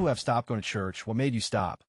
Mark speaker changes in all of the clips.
Speaker 1: who have stopped going to church, what made you stop?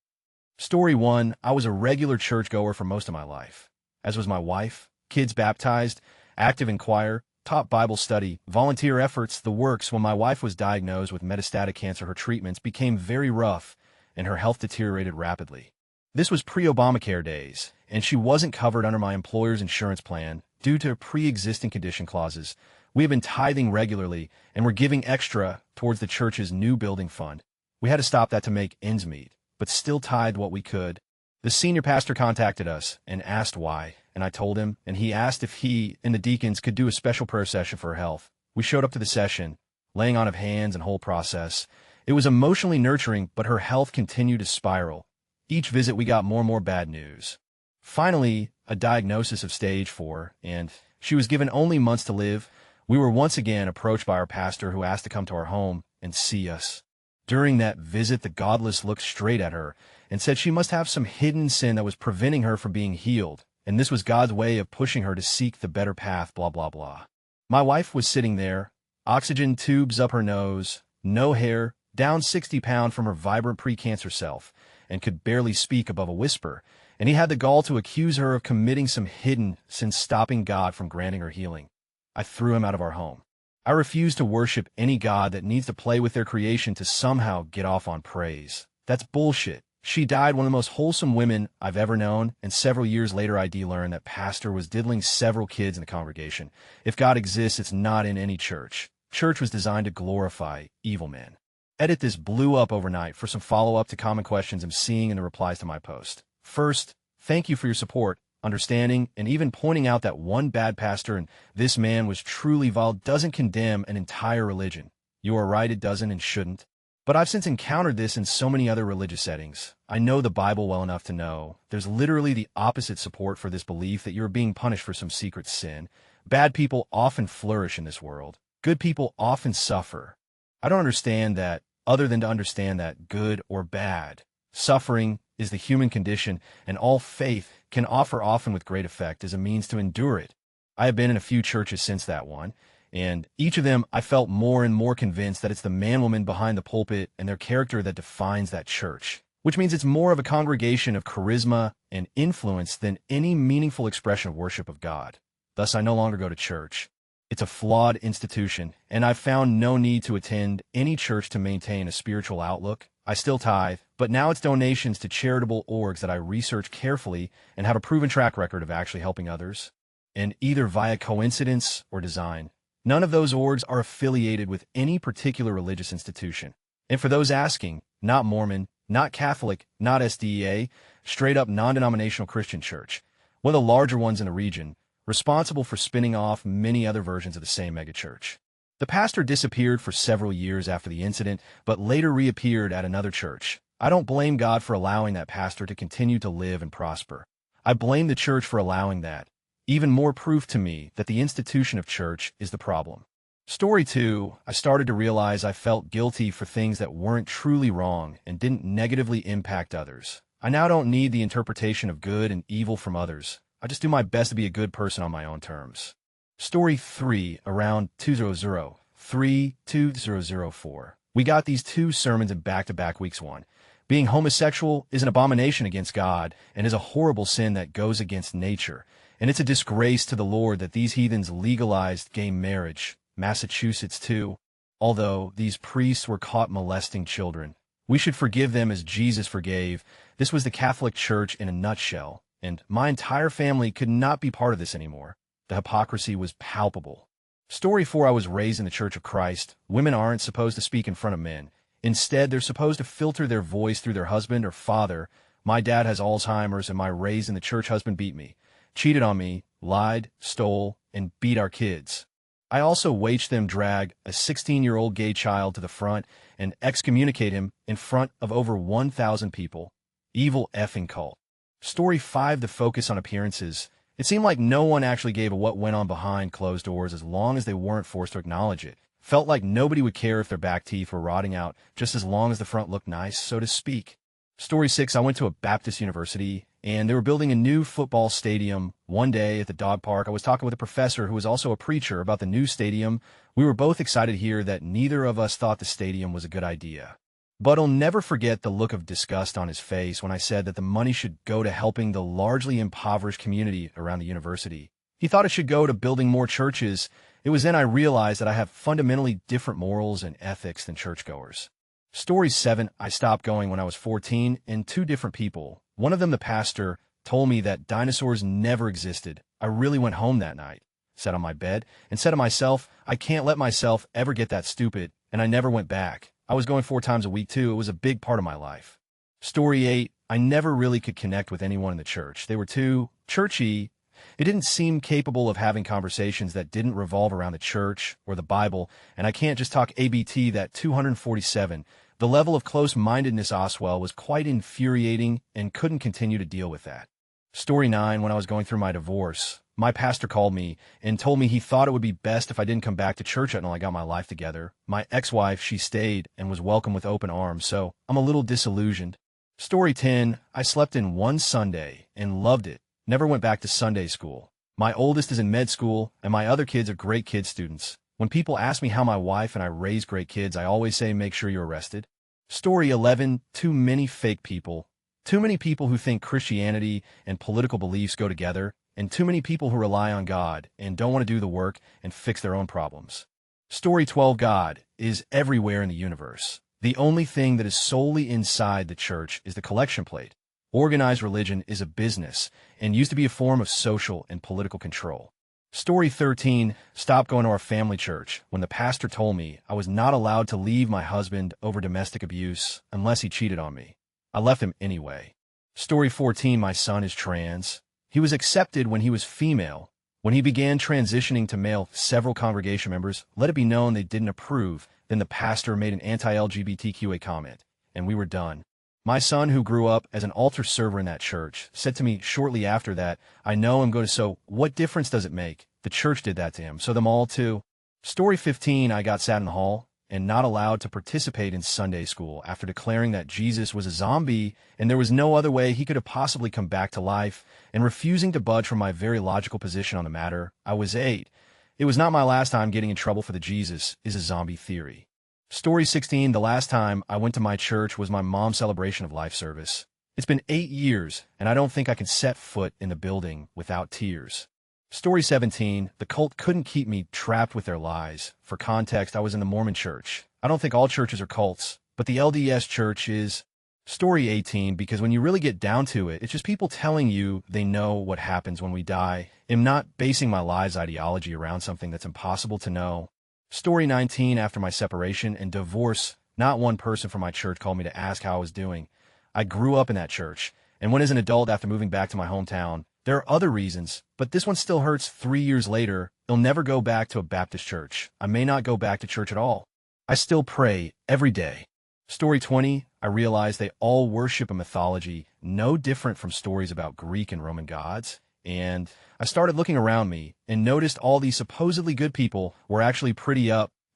Speaker 1: Story 1, I was a regular churchgoer for most of my life, as was my wife, kids baptized, active in choir, taught Bible study, volunteer efforts, the works. When my wife was diagnosed with metastatic cancer, her treatments became very rough, and her health deteriorated rapidly. This was pre-Obamacare days, and she wasn't covered under my employer's insurance plan due to pre-existing condition clauses. We have been tithing regularly, and we're giving extra towards the church's new building fund. We had to stop that to make ends meet, but still tithed what we could. The senior pastor contacted us and asked why, and I told him, and he asked if he and the deacons could do a special prayer session for her health. We showed up to the session, laying on of hands and whole process. It was emotionally nurturing, but her health continued to spiral. Each visit we got more and more bad news. Finally, a diagnosis of stage 4, and she was given only months to live. We were once again approached by our pastor, who asked to come to our home and see us. During that visit, the godless looked straight at her and said she must have some hidden sin that was preventing her from being healed, and this was God's way of pushing her to seek the better path, blah, blah, blah. My wife was sitting there, oxygen tubes up her nose, no hair, down 60 pounds from her vibrant pre-cancer self, and could barely speak above a whisper, and he had the gall to accuse her of committing some hidden sin, stopping God from granting her healing. I threw him out of our home. I refuse to worship any god that needs to play with their creation to somehow get off on praise. That's bullshit. She died one of the most wholesome women I've ever known, and several years later I learned that pastor was diddling several kids in the congregation. If God exists, it's not in any church. Church was designed to glorify evil men. Edit this blew up overnight. For some follow-up to common questions I'm seeing in the replies to my post. First, thank you for your support, understanding, and even pointing out that one bad pastor and this man was truly vile doesn't condemn an entire religion. You are right, it doesn't and shouldn't. But I've since encountered this in so many other religious settings. I know the Bible well enough to know there's literally the opposite support for this belief that you're being punished for some secret sin. Bad people often flourish in this world. Good people often suffer. I don't understand that, other than to understand that good or bad, suffering is the human condition, and all faith can offer, often with great effect, as a means to endure it. I have been in a few churches since that one, and each of them I felt more and more convinced that it's the man-woman behind the pulpit and their character that defines that church, which means it's more of a congregation of charisma and influence than any meaningful expression of worship of God. Thus, I no longer go to church. It's a flawed institution, and I've found no need to attend any church to maintain a spiritual outlook. I still tithe, but now it's donations to charitable orgs that I research carefully and have a proven track record of actually helping others, and either via coincidence or design. None of those orgs are affiliated with any particular religious institution. And for those asking, not Mormon, not Catholic, not SDA, straight-up non-denominational Christian church, one of the larger ones in the region, responsible for spinning off many other versions of the same megachurch. The pastor disappeared for several years after the incident, but later reappeared at another church. I don't blame God for allowing that pastor to continue to live and prosper. I blame the church for allowing that. Even more proof to me that the institution of church is the problem. Story 2, I started to realize I felt guilty for things that weren't truly wrong and didn't negatively impact others. I now don't need the interpretation of good and evil from others. I just do my best to be a good person on my own terms. Story 3, around 2004. We got these 2 sermons in back-to-back weeks. 1. Being homosexual is an abomination against God and is a horrible sin that goes against nature. And it's a disgrace to the Lord that these heathens legalized gay marriage. Massachusetts, too. Although these priests were caught molesting children, we should forgive them as Jesus forgave. This was the Catholic Church in a nutshell. And my entire family could not be part of this anymore. The hypocrisy was palpable. Story 4, I was raised in the Church of Christ. Women aren't supposed to speak in front of men. Instead, they're supposed to filter their voice through their husband or father. My dad has Alzheimer's, and my raised in the church husband beat me, cheated on me, lied, stole, and beat our kids. I also watched them drag a 16-year-old gay child to the front and excommunicate him in front of over 1,000 people. Evil effing cult. Story 5, the focus on appearances. It seemed like no one actually gave a what went on behind closed doors as long as they weren't forced to acknowledge it. Felt like nobody would care if their back teeth were rotting out just as long as the front looked nice, so to speak. Story 6, I went to a Baptist university, and they were building a new football stadium. One day at the dog park, I was talking with a professor who was also a preacher about the new stadium. We were both excited to hear that neither of us thought the stadium was a good idea. But I'll never forget the look of disgust on his face when I said that the money should go to helping the largely impoverished community around the university. He thought it should go to building more churches. It was then I realized that I have fundamentally different morals and ethics than churchgoers. Story 7, I stopped going when I was 14, and two different people. One of them, the pastor, told me that dinosaurs never existed. I really went home that night, sat on my bed, and said to myself, I can't let myself ever get that stupid, and I never went back. I was going 4 times a week too. It was a big part of my life. Story 8, I never really could connect with anyone in the church. They were too churchy. It didn't seem capable of having conversations that didn't revolve around the church or the Bible, and I can't just talk ABT that 247. The level of close-mindedness, Oswell, was quite infuriating and couldn't continue to deal with that. Story 9, when I was going through my divorce, my pastor called me and told me he thought it would be best if I didn't come back to church until I got my life together. My ex-wife, she stayed and was welcomed with open arms, so I'm a little disillusioned. Story 10, I slept in one Sunday and loved it. Never went back to Sunday school. My oldest is in med school, and my other kids are great kid students. When people ask me how my wife and I raise great kids, I always say, make sure you're arrested. Story 11, too many fake people. Too many people who think Christianity and political beliefs go together, and too many people who rely on God and don't want to do the work and fix their own problems. Story 12, God is everywhere in the universe. The only thing that is solely inside the church is the collection plate. Organized religion is a business and used to be a form of social and political control. Story 13, stopped going to our family church when the pastor told me I was not allowed to leave my husband over domestic abuse unless he cheated on me. I left him anyway. Story 14, my son is trans. He was accepted when he was female. When he began transitioning to male, several congregation members let it be known they didn't approve. Then the pastor made an anti-LGBTQA comment, and we were done. My son, who grew up as an altar server in that church, said to me shortly after that, I know I'm going to, so what difference does it make? The church did that to him, so them all too. Story 15, I got sat in the hall and not allowed to participate in Sunday school after declaring that Jesus was a zombie and there was no other way he could have possibly come back to life, and refusing to budge from my very logical position on the matter. I was 8. It was not my last time getting in trouble for the Jesus is a zombie theory. Story 16, the last time I went to my church was my mom's celebration of life service. It's been 8 years, and I don't think I can set foot in the building without tears. Story 17, the cult couldn't keep me trapped with their lies. For context, I was in the Mormon church. I don't think all churches are cults, but the LDS church is. Story 18, because when you really get down to it, it's just people telling you they know what happens when we die. I'm not basing my lies ideology around something that's impossible to know. Story 19, after my separation and divorce, not one person from my church called me to ask how I was doing. I grew up in that church, and when as an adult after moving back to my hometown, there are other reasons, but this one still hurts 3 years later. I'll never go back to a Baptist church. I may not go back to church at all. I still pray every day. Story 20, I realized they all worship a mythology no different from stories about Greek and Roman gods, and I started looking around me and noticed all these supposedly good people were actually pretty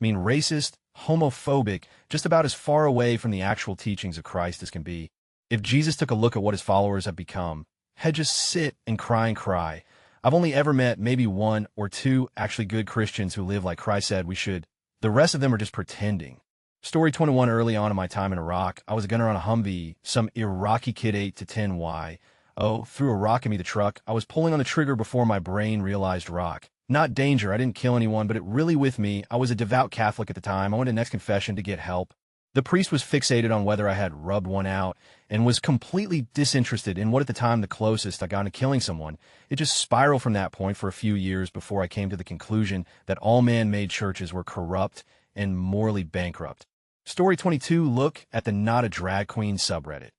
Speaker 1: racist, homophobic, just about as far away from the actual teachings of Christ as can be. If Jesus took a look at what his followers have become, he'd just sit and cry. I've only ever met maybe 1 or 2 actually good Christians who live like Christ said we should. The rest of them are just pretending. Story 21, early on in my time in Iraq, I was a gunner on a Humvee. Some Iraqi kid 8 to 10Y. Threw a rock at me, the truck. I was pulling on the trigger before my brain realized rock. Not danger, I didn't kill anyone, but it really with me. I was a devout Catholic at the time. I went to next confession to get help. The priest was fixated on whether I had rubbed one out and was completely disinterested in what at the time the closest I got to killing someone. It just spiraled from that point for a few years before I came to the conclusion that all man-made churches were corrupt and morally bankrupt. Story 22, look at the Not a Drag Queen subreddit.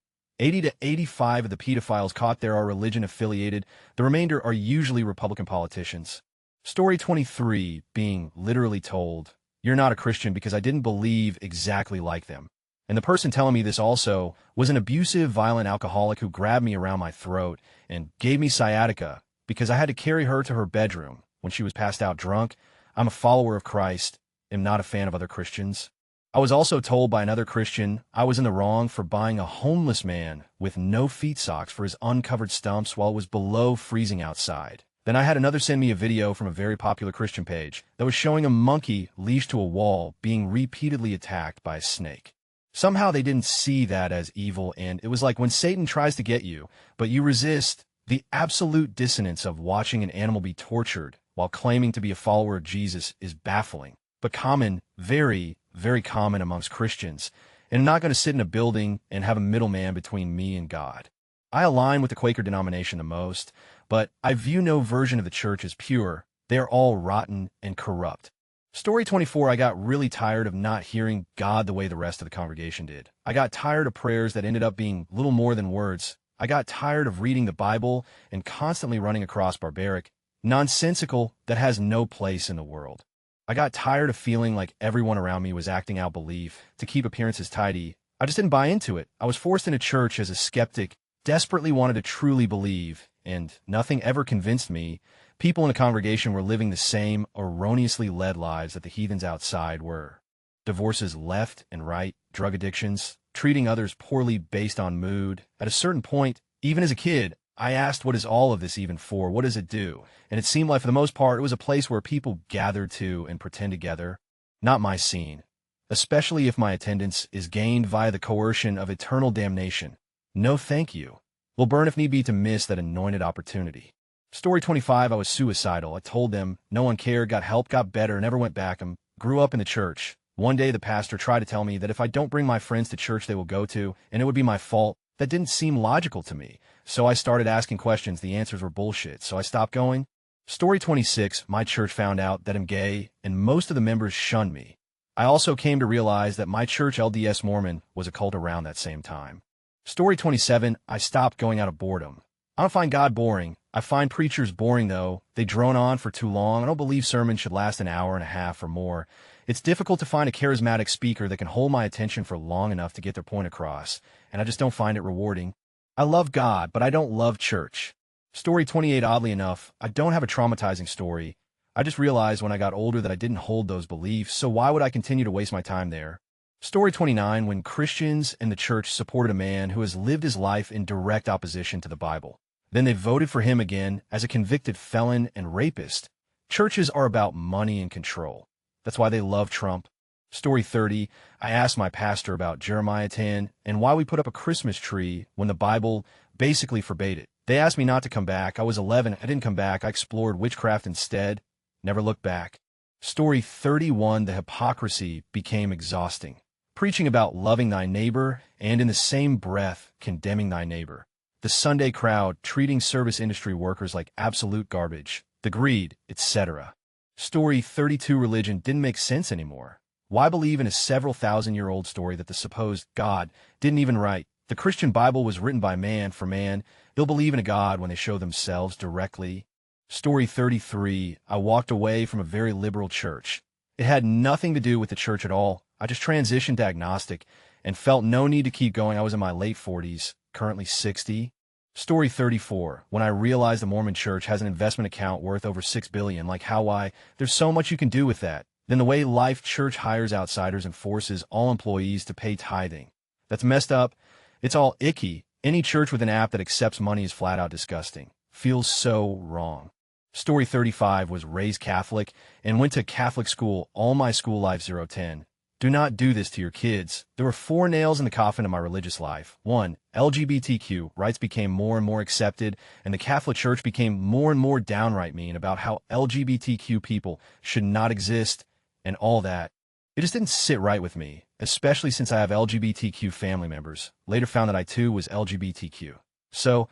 Speaker 1: 80 to 85 of the pedophiles caught there are religion-affiliated. The remainder are usually Republican politicians. Story 23, being literally told, you're not a Christian because I didn't believe exactly like them. And the person telling me this also was an abusive, violent alcoholic who grabbed me around my throat and gave me sciatica because I had to carry her to her bedroom when she was passed out drunk. I'm a follower of Christ, am not a fan of other Christians. I was also told by another Christian I was in the wrong for buying a homeless man with no feet socks for his uncovered stumps while it was below freezing outside. Then I had another send me a video from a very popular Christian page that was showing a monkey leashed to a wall being repeatedly attacked by a snake. Somehow they didn't see that as evil, and it was like when Satan tries to get you, but you resist. The absolute dissonance of watching an animal be tortured while claiming to be a follower of Jesus is baffling, but common, very, very common amongst Christians. And I'm not going to sit in a building and have a middleman between me and God. I align with the Quaker denomination the most, but I view no version of the church as pure. They are all rotten and corrupt. Story 24, I got really tired of not hearing God the way the rest of the congregation did. I got tired of prayers that ended up being little more than words. I got tired of reading the Bible and constantly running across barbaric, nonsensical that has no place in the world. I got tired of feeling like everyone around me was acting out belief to keep appearances tidy. I just didn't buy into it. I was forced into church as a skeptic, desperately wanted to truly believe, and nothing ever convinced me. People in the congregation were living the same erroneously led lives that the heathens outside were. Divorces left and right, drug addictions, treating others poorly based on mood. At a certain point, even as a kid, I asked, what is all of this even for? What does it do? And it seemed like for the most part, it was a place where people gathered to and pretend together. Not my scene, especially if my attendance is gained via the coercion of eternal damnation. No thank you. Will burn if need be to miss that anointed opportunity. Story 25, I was suicidal. I told them, no one cared, got help, got better, never went back. Grew up in the church. One day the pastor tried to tell me that if I don't bring my friends to church they will go to, and it would be my fault. That didn't seem logical to me. So I started asking questions. The answers were bullshit, so I stopped going. Story 26, my church found out that I'm gay, and most of the members shunned me. I also came to realize that my church, LDS Mormon, was a cult around that same time. Story 27, I stopped going out of boredom. I don't find God boring. I find preachers boring, though. They drone on for too long. I don't believe sermons should last an hour and a half or more. It's difficult to find a charismatic speaker that can hold my attention for long enough to get their point across, and I just don't find it rewarding. I love God, but I don't love church. Story 28, oddly enough, I don't have a traumatizing story. I just realized when I got older that I didn't hold those beliefs, so why would I continue to waste my time there? Story 29, when Christians and the church supported a man who has lived his life in direct opposition to the Bible. Then they voted for him again as a convicted felon and rapist. Churches are about money and control. That's why they love Trump. Story 30, I asked my pastor about Jeremiah 10 and why we put up a Christmas tree when the Bible basically forbade it. They asked me not to come back. I was 11. I didn't come back. I explored witchcraft instead. Never looked back. Story 31, the hypocrisy became exhausting. Preaching about loving thy neighbor and in the same breath condemning thy neighbor. The Sunday crowd treating service industry workers like absolute garbage. The greed, etc. Story 32, religion didn't make sense anymore. Why believe in a several thousand-year-old story that the supposed God didn't even write? The Christian Bible was written by man for man. They'll believe in a God when they show themselves directly. Story 33, I walked away from a very liberal church. It had nothing to do with the church at all. I just transitioned to agnostic and felt no need to keep going. I was in my late 40s, currently 60. Story 34, when I realized the Mormon Church has an investment account worth over $6 billion, like how there's so much you can do with that. Then the way Life Church hires outsiders and forces all employees to pay tithing. That's messed up. It's all icky. Any church with an app that accepts money is flat out disgusting. Feels so wrong. Story 35 was raised Catholic and went to Catholic school all my school life 0-10. Do not do this to your kids. There were 4 nails in the coffin of my religious life. 1, LGBTQ rights became more and more accepted, and the Catholic Church became more and more downright mean about how LGBTQ people should not exist and all that. It just didn't sit right with me, especially since I have LGBTQ family members. Later found that I too was LGBTQ. So,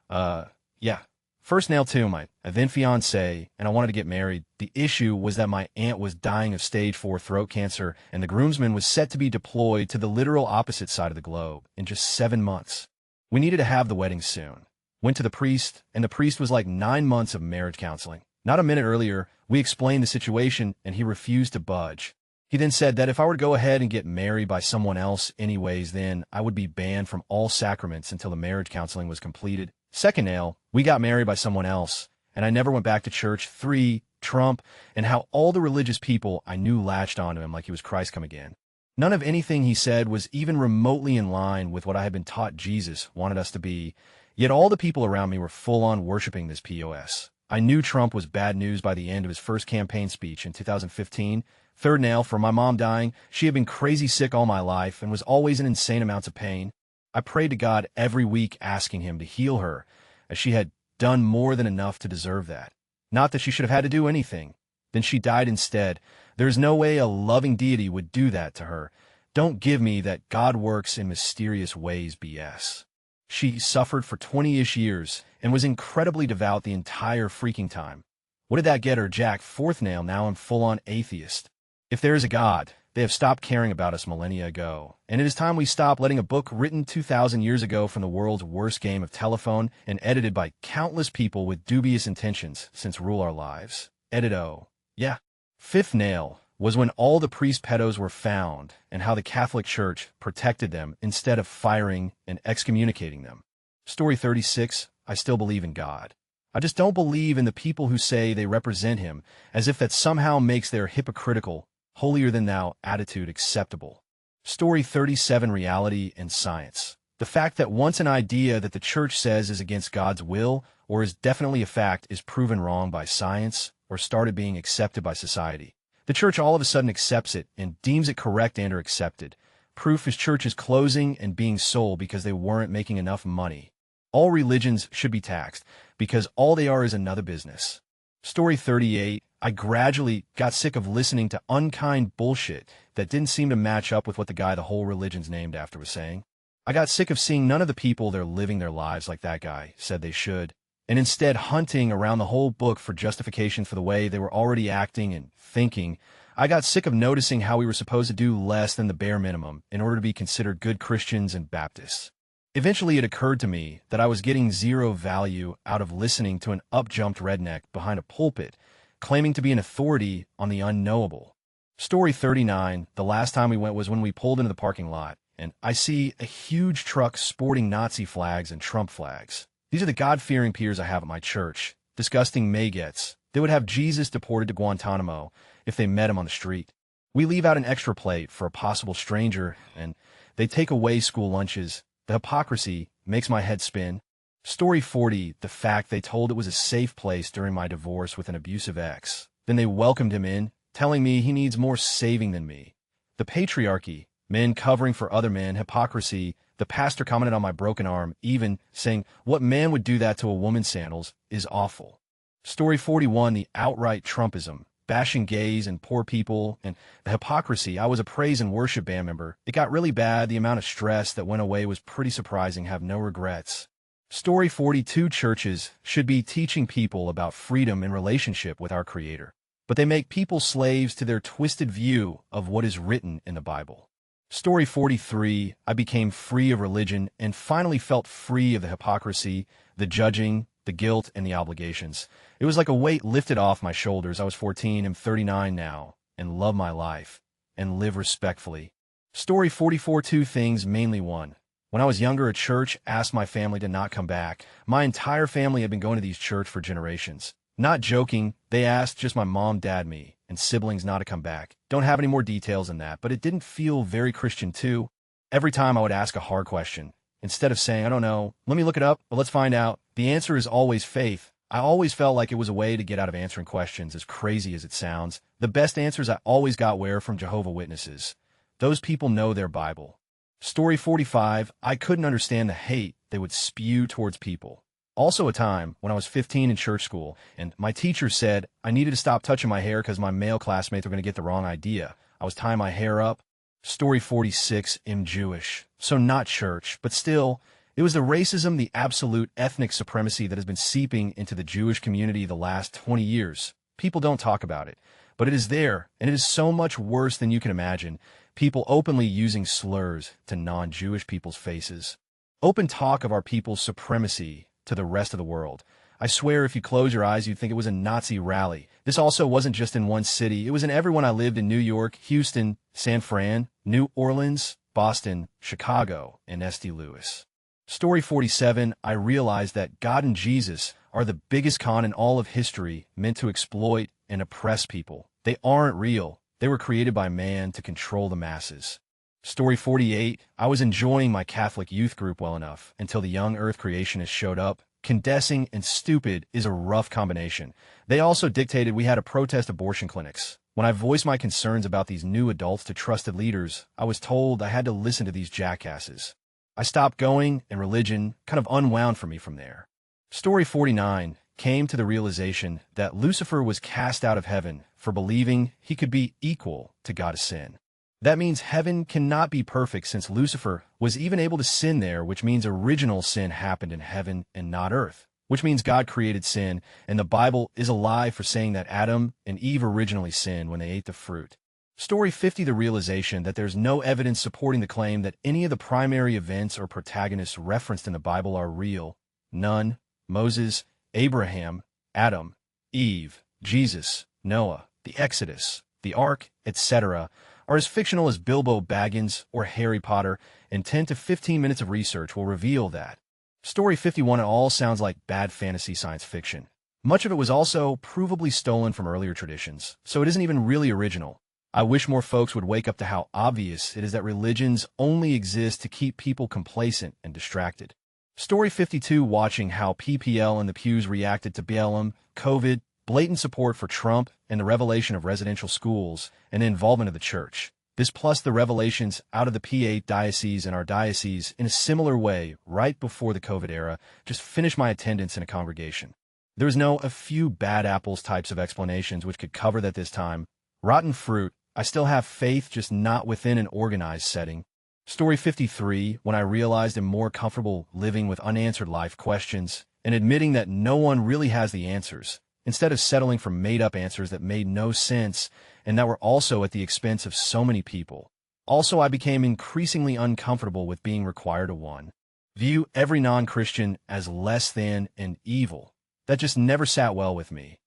Speaker 1: yeah. First nail to my then fiancé, and I wanted to get married. The issue was that my aunt was dying of stage 4 throat cancer, and the groomsman was set to be deployed to the literal opposite side of the globe in just 7 months. We needed to have the wedding soon. Went to the priest, and the priest was like 9 months of marriage counseling. Not a minute earlier, we explained the situation, and he refused to budge. He then said that if I were to go ahead and get married by someone else anyways, then I would be banned from all sacraments until the marriage counseling was completed. Second nail, we got married by someone else, and I never went back to church. 3, Trump, and how all the religious people I knew latched onto him like he was Christ come again. None of anything he said was even remotely in line with what I had been taught Jesus wanted us to be, yet all the people around me were full-on worshiping this POS. I knew Trump was bad news by the end of his first campaign speech in 2015. Third nail, for my mom dying. She had been crazy sick all my life and was always in insane amounts of pain. I prayed to God every week asking him to heal her, as she had done more than enough to deserve that. Not that she should have had to do anything. Then she died instead. There's no way a loving deity would do that to her. Don't give me that God works in mysterious ways BS. She suffered for 20-ish years and was incredibly devout the entire freaking time. What did that get her, Jack? Fourth nail, now I'm full-on atheist. If there is a God, they have stopped caring about us millennia ago, and it is time we stop letting a book written 2,000 years ago from the world's worst game of telephone and edited by countless people with dubious intentions since rule our lives. Edit-o. Yeah. Fifth nail was when all the priest pedos were found and how the Catholic Church protected them instead of firing and excommunicating them. Story 36, I still believe in God. I just don't believe in the people who say they represent him, as if that somehow makes their hypocritical, holier-than-thou attitude acceptable. Story 37, reality and science. The fact that once an idea that the church says is against God's will or is definitely a fact is proven wrong by science or started being accepted by society. The church all of a sudden accepts it and deems it correct and or accepted. Proof is churches closing and being sold because they weren't making enough money. All religions should be taxed because all they are is another business. Story 38, I gradually got sick of listening to unkind bullshit that didn't seem to match up with what the guy the whole religion's named after was saying. I got sick of seeing none of the people that are living their lives like that guy said they should, and instead hunting around the whole book for justification for the way they were already acting and thinking. I got sick of noticing how we were supposed to do less than the bare minimum in order to be considered good Christians and Baptists. Eventually, it occurred to me that I was getting zero value out of listening to an up-jumped redneck behind a pulpit, claiming to be an authority on the unknowable. Story 39, the last time we went was when we pulled into the parking lot, and I see a huge truck sporting Nazi flags and Trump flags. These are the God-fearing peers I have at my church. Disgusting maggots. They would have Jesus deported to Guantanamo if they met him on the street. We leave out an extra plate for a possible stranger, and they take away school lunches. The hypocrisy makes my head spin. Story 40, the fact they told it was a safe place during my divorce with an abusive ex. Then they welcomed him in, telling me he needs more saving than me. The patriarchy, men covering for other men, hypocrisy. The pastor commented on my broken arm, even saying, what man would do that to a woman's sandals is awful. Story 41, the outright Trumpism, bashing gays and poor people, and the hypocrisy. I was a praise and worship band member. It got really bad. The amount of stress that went away was pretty surprising. Have no regrets. Story 42, churches should be teaching people about freedom in relationship with our Creator, but they make people slaves to their twisted view of what is written in the Bible. Story 43, I became free of religion and finally felt free of the hypocrisy, the judging, the guilt, and the obligations. It was like a weight lifted off my shoulders. I was 14, am 39 now, and love my life, and live respectfully. Story 44, two things, mainly one. When I was younger, a church asked my family to not come back. My entire family had been going to these church for generations. Not joking, they asked just my mom, dad, me, and siblings not to come back. Don't have any more details than that, but it didn't feel very Christian too. Every time I would ask a hard question, instead of saying, I don't know, let me look it up, but let's find out, the answer is always faith. I always felt like it was a way to get out of answering questions, as crazy as it sounds. The best answers I always got were from Jehovah's Witnesses. Those people know their Bible. Story 45, I couldn't understand the hate they would spew towards people. Also a time when I was 15 in church school, and my teacher said I needed to stop touching my hair because my male classmates were going to get the wrong idea. I was tying my hair up. Story 46, am Jewish. So not church, but still, it was the racism, the absolute ethnic supremacy that has been seeping into the Jewish community the last 20 years. People don't talk about it, but it is there, and it is so much worse than you can imagine. People openly using slurs to non-Jewish people's faces. Open talk of our people's supremacy to the rest of the world. I swear if you close your eyes, you'd think it was a Nazi rally. This also wasn't just in one city. It was in everyone. I lived in New York, Houston, San Fran, New Orleans, Boston, Chicago, and St. Louis. Story 47, I realized that God and Jesus are the biggest con in all of history, meant to exploit and oppress people. They aren't real. They were created by man to control the masses. Story 48, I was enjoying my Catholic youth group well enough until the young earth creationists showed up. Condescending and stupid is a rough combination. They also dictated we had to protest abortion clinics. When I voiced my concerns about these new adults to trusted leaders, I was told I had to listen to these jackasses. I stopped going, and religion kind of unwound for me from there. Story 49 came to the realization that Lucifer was cast out of heaven for believing he could be equal to God's sin. That means heaven cannot be perfect since Lucifer was even able to sin there, which means original sin happened in heaven and not earth, which means God created sin, and the Bible is a lie for saying that Adam and Eve originally sinned when they ate the fruit. Story 50, the realization that there's no evidence supporting the claim that any of the primary events or protagonists referenced in the Bible are real. None. Moses, Abraham, Adam, Eve, Jesus, Noah, the Exodus, the Ark, etc., are as fictional as Bilbo Baggins or Harry Potter, and 10 to 15 minutes of research will reveal that. Story 51, it all sounds like bad fantasy science fiction. Much of it was also provably stolen from earlier traditions, so it isn't even really original. I wish more folks would wake up to how obvious it is that religions only exist to keep people complacent and distracted. Story 52, watching how PPL and the pews reacted to BLM, COVID, blatant support for Trump, and the revelation of residential schools, and the involvement of the church. This plus the revelations out of the PA diocese and our diocese in a similar way right before the COVID era just finished my attendance in a congregation. There was no a few bad apples types of explanations which could cover that this time. Rotten fruit, I still have faith, just not within an organized setting. Story 53, when I realized I'm more comfortable living with unanswered life questions and admitting that no one really has the answers, instead of settling for made-up answers that made no sense and that were also at the expense of so many people. Also, I became increasingly uncomfortable with being required to view every non-Christian as less than and evil. That just never sat well with me.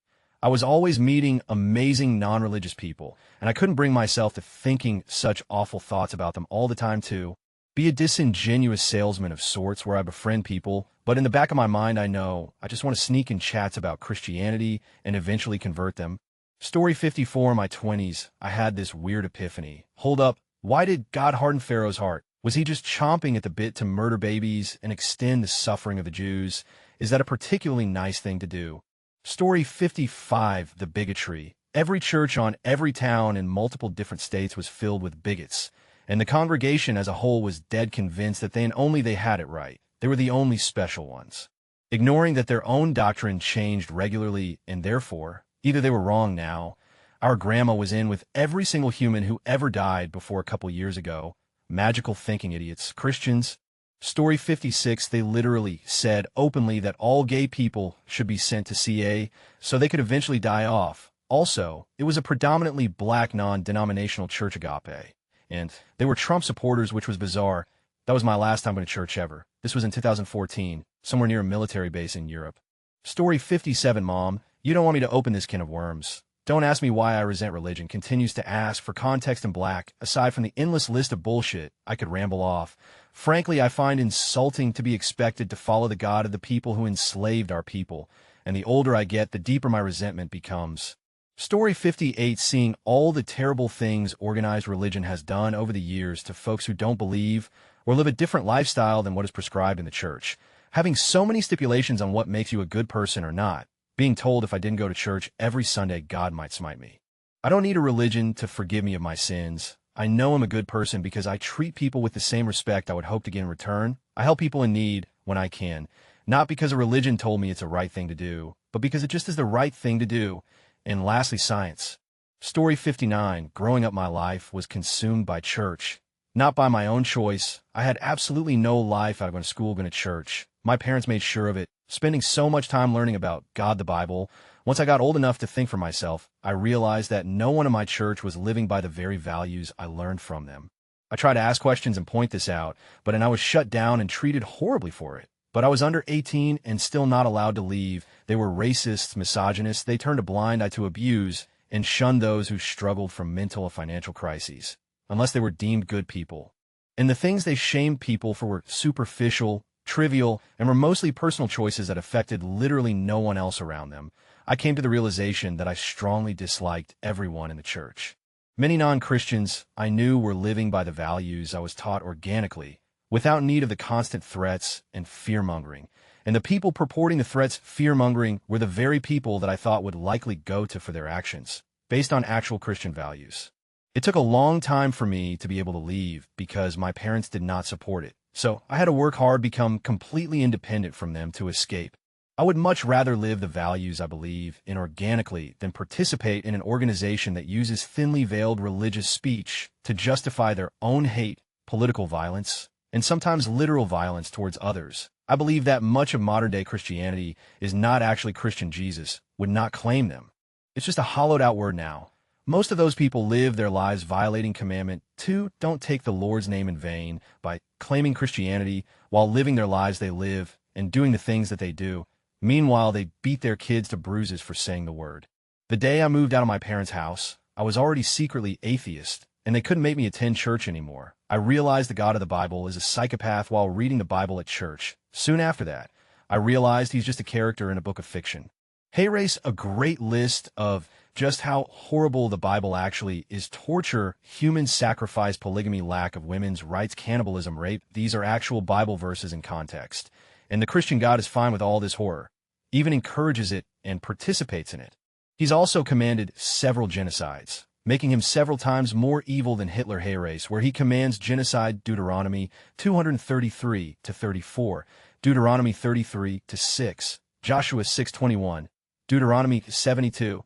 Speaker 1: I was always meeting amazing non-religious people, and I couldn't bring myself to thinking such awful thoughts about them all the time to be a disingenuous salesman of sorts where I befriend people, but in the back of my mind I know I just want to sneak in chats about Christianity and eventually convert them. Story 54, in my 20s, I had this weird epiphany. Hold up, why did God harden Pharaoh's heart? Was he just chomping at the bit to murder babies and extend the suffering of the Jews? Is that a particularly nice thing to do? Story 55, the bigotry. Every church on every town in multiple different states was filled with bigots, and the congregation as a whole was dead convinced that only they had it right. They were the only special ones, ignoring that their own doctrine changed regularly, and therefore, either they were wrong now. Our grandma was in with every single human who ever died before a couple years ago. Magical thinking idiots. Christians. Story 56, they literally said openly that all gay people should be sent to CA so they could eventually die off. Also, it was a predominantly black non-denominational church, Agape, and they were Trump supporters, which was bizarre. That was my last time going to church ever. This was in 2014, somewhere near a military base in Europe. Story 57, Mom, you don't want me to open this can of worms. Don't ask me why I resent religion. Continues to ask for context in black. Aside from the endless list of bullshit, I could ramble off. Frankly, I find insulting to be expected to follow the God of the people who enslaved our people, and the older I get, the deeper my resentment becomes. Story 58, seeing all the terrible things organized religion has done over the years to folks who don't believe or live a different lifestyle than what is prescribed in the church. Having so many stipulations on what makes you a good person or not. Being told if I didn't go to church every Sunday, God might smite me. I don't need a religion to forgive me of my sins. I know I'm a good person because I treat people with the same respect I would hope to get in return. I help people in need when I can, not because a religion told me it's the right thing to do, but because it just is the right thing to do. And lastly, science. Story 59, growing up my life was consumed by church. Not by my own choice. I had absolutely no life out of going to school, going to church. My parents made sure of it, spending so much time learning about God, the Bible. Once I got old enough to think for myself, I realized that no one in my church was living by the very values I learned from them. I tried to ask questions and point this out, but I was shut down and treated horribly for it. But I was under 18 and still not allowed to leave. They were racists, misogynists. They turned a blind eye to abuse and shunned those who struggled from mental or financial crises, unless they were deemed good people. And the things they shamed people for were superficial, trivial, and were mostly personal choices that affected literally no one else around them. I came to the realization that I strongly disliked everyone in the church. Many non-Christians I knew were living by the values I was taught organically, without need of the constant threats and fear-mongering. And the people purporting the threats, fear-mongering, were the very people that I thought would likely go to for their actions. based on actual Christian values. It took a long time for me to be able to leave because my parents did not support it. So I had to work hard, become completely independent from them to escape. I would much rather live the values I believe in organically than participate in an organization that uses thinly veiled religious speech to justify their own hate, political violence, and sometimes literal violence towards others. I believe that much of modern-day Christianity is not actually Christian. Jesus would not claim them. It's just a hollowed-out word now. Most of those people live their lives violating commandment 2, don't take the Lord's name in vain, by claiming Christianity while living their lives they live and doing the things that they do. Meanwhile, they beat their kids to bruises for saying the word. The day I moved out of my parents' house, I was already secretly atheist, and they couldn't make me attend church anymore. I realized the God of the Bible is a psychopath while reading the Bible at church. Soon after that, I realized he's just a character in a book of fiction. Hey Race, a great list of just how horrible the Bible actually is: torture, human sacrifice, polygamy, lack of women's rights, cannibalism, rape. These are actual Bible verses in context. And the Christian God is fine with all this horror, even encourages it and participates in it. He's also commanded several genocides, making him several times more evil than Hitler. Hey Race, where he commands genocide: Deuteronomy 233-34, Deuteronomy 33-6, Joshua 6:21, Deuteronomy 72,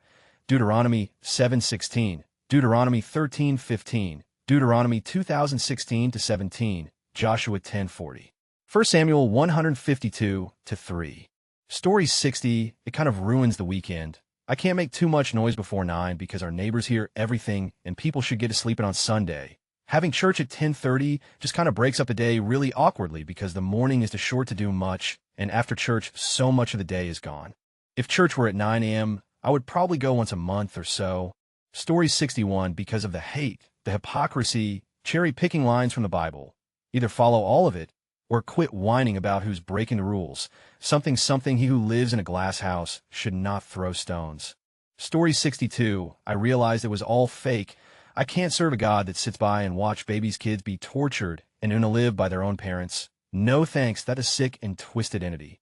Speaker 1: Deuteronomy 7:16, Deuteronomy 13:15, Deuteronomy 2016-17, Joshua 10:40. 1 Samuel 152-3. Story 60, it kind of ruins the weekend. I can't make too much noise before 9 because our neighbors hear everything and people should get to sleeping on Sunday. Having church at 10:30 just kind of breaks up the day really awkwardly because the morning is too short to do much, and after church, so much of the day is gone. If church were at 9 a.m., I would probably go once a month or so. Story 61, because of the hate, the hypocrisy, cherry-picking lines from the Bible. Either follow all of it, or quit whining about who's breaking the rules. Something, he who lives in a glass house should not throw stones. Story 62, I realized it was all fake. I can't serve a God that sits by and watch babies' kids be tortured and gonna live by their own parents. No thanks, that is sick and twisted entity.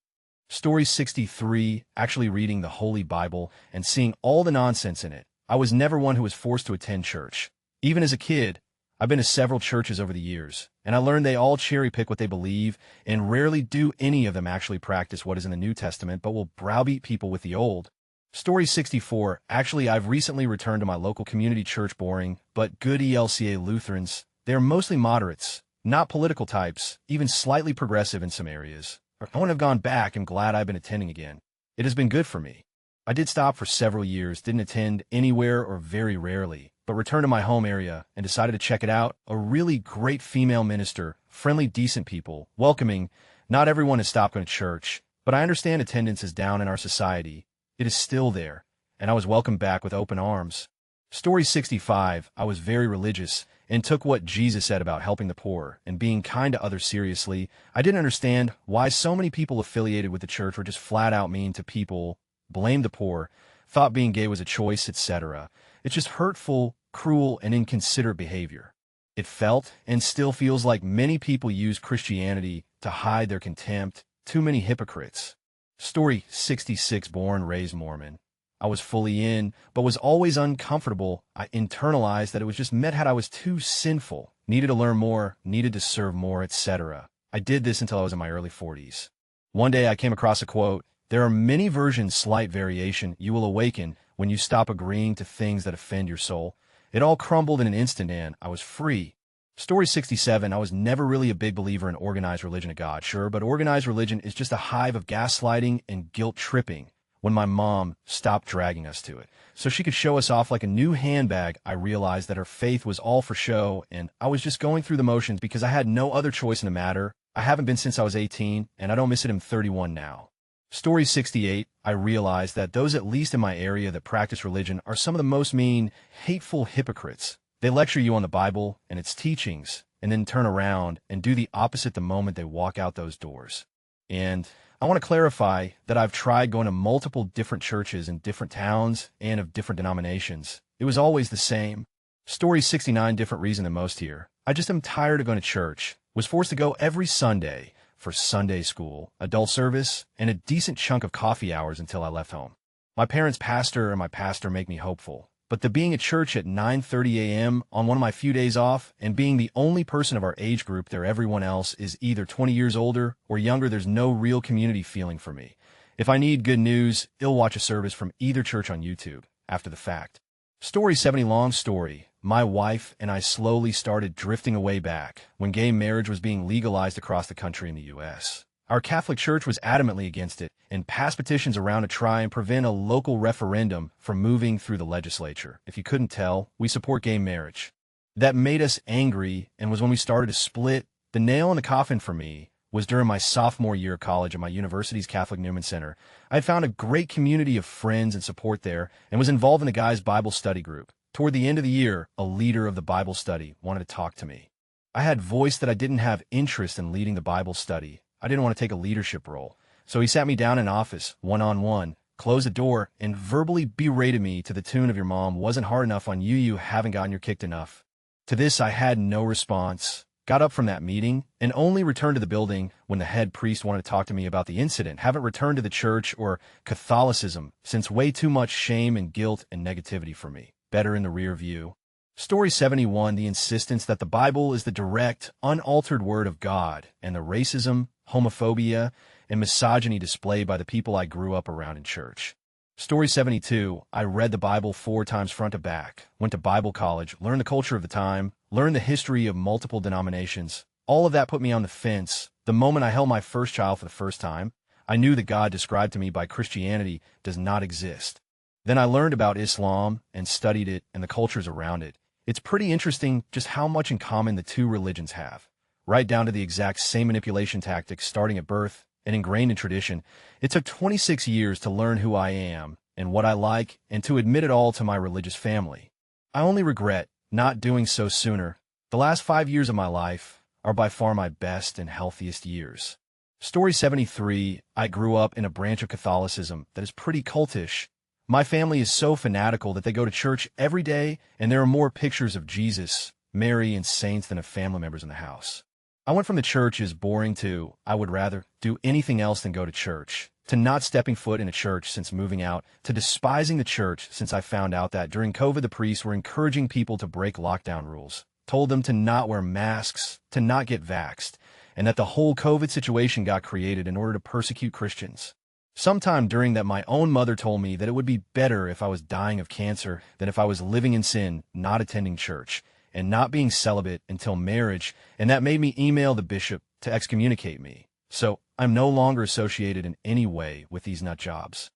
Speaker 1: Story 63, actually reading the Holy Bible and seeing all the nonsense in it. I was never one who was forced to attend church. Even as a kid, I've been to several churches over the years, and I learned they all cherry-pick what they believe, and rarely do any of them actually practice what is in the New Testament, but will browbeat people with the Old. Story 64, actually I've recently returned to my local community church. Boring, but good ELCA Lutherans. They are mostly moderates, not political types, even slightly progressive in some areas. I wouldn't have gone back. I'm glad I've been attending again. It has been good for me. I did stop for several years, didn't attend anywhere or very rarely, but returned to my home area and decided to check it out. A really great female minister, friendly, decent people, welcoming. Not everyone has stopped going to church, but I understand attendance is down in our society. It is still there, and I was welcomed back with open arms. Story 65, I was very religious and took what Jesus said about helping the poor and being kind to others seriously. I didn't understand why so many people affiliated with the church were just flat out mean to people, blamed the poor, thought being gay was a choice, etc. It's just hurtful, cruel, and inconsiderate behavior. It felt and still feels like many people use Christianity to hide their contempt. Too many hypocrites. Story 66, born, raised Mormon. I was fully in, but was always uncomfortable. I internalized that it was just meant that I was too sinful, needed to learn more, needed to serve more, etc. I did this until I was in my early 40s. One day I came across a quote: "There are many versions, slight variation, you will awaken when you stop agreeing to things that offend your soul." It all crumbled in an instant and I was free. Story 67, I was never really a big believer in organized religion of God, sure, but organized religion is just a hive of gaslighting and guilt-tripping. When my mom stopped dragging us to it, so she could show us off like a new handbag, I realized that her faith was all for show, and I was just going through the motions because I had no other choice in the matter. I haven't been since I was 18, and I don't miss it. I'm 31 now. Story 68, I realized that those at least in my area that practice religion are some of the most mean, hateful hypocrites. They lecture you on the Bible and its teachings, and then turn around and do the opposite the moment they walk out those doors. And I want to clarify that I've tried going to multiple different churches in different towns and of different denominations. It was always the same. Story 69, different reason than most here. I just am tired of going to church. Was forced to go every Sunday for Sunday school, adult service, and a decent chunk of coffee hours until I left home. My parents' pastor and my pastor make me hopeful, but the being at church at 9:30 a.m. on one of my few days off and being the only person of our age group there, everyone else is either 20 years older or younger, there's no real community feeling for me. If I need good news, I'll watch a service from either church on YouTube after the fact. Story 70. Long story. My wife and I slowly started drifting away back when gay marriage was being legalized across the country in the U.S. Our Catholic Church was adamantly against it and passed petitions around to try and prevent a local referendum from moving through the legislature. If you couldn't tell, we support gay marriage. That made us angry and was when we started to split. The nail in the coffin for me was during my sophomore year of college at my university's Catholic Newman Center. I had found a great community of friends and support there and was involved in a guys' Bible study group. Toward the end of the year, a leader of the Bible study wanted to talk to me. I had voiced that I didn't have interest in leading the Bible study. I didn't want to take a leadership role. So he sat me down in office, one-on-one, closed the door, and verbally berated me to the tune of "Your mom wasn't hard enough on you, you haven't gotten your kicked enough." To this, I had no response, got up from that meeting, and only returned to the building when the head priest wanted to talk to me about the incident. Haven't returned to the church or Catholicism since. Way too much shame and guilt and negativity for me. Better in the rear view. Story 71. The insistence that the Bible is the direct, unaltered word of God, and the racism, homophobia, and misogyny displayed by the people I grew up around in church. Story 72. I read the Bible 4 times front to back, went to Bible college, learned the culture of the time, learned the history of multiple denominations. All of that put me on the fence. The moment I held my first child for the first time, I knew that God described to me by Christianity does not exist. Then I learned about Islam and studied it and the cultures around it. It's pretty interesting just how much in common the two religions have, right down to the exact same manipulation tactics starting at birth and ingrained in tradition. It took 26 years to learn who I am and what I like and to admit it all to my religious family. I only regret not doing so sooner. The last 5 years of my life are by far my best and healthiest years. Story 73. I grew up in a branch of Catholicism that is pretty cultish. My family is so fanatical that they go to church every day, and there are more pictures of Jesus, Mary, and saints than of family members in the house. I went from the church is boring to I would rather do anything else than go to church, to not stepping foot in a church since moving out, to despising the church since I found out that during COVID the priests were encouraging people to break lockdown rules, told them to not wear masks, to not get vaxxed, and that the whole COVID situation got created in order to persecute Christians. Sometime during that, my own mother told me that it would be better if I was dying of cancer than if I was living in sin, not attending church, and not being celibate until marriage, and that made me email the bishop to excommunicate me. So I'm no longer associated in any way with these nut jobs.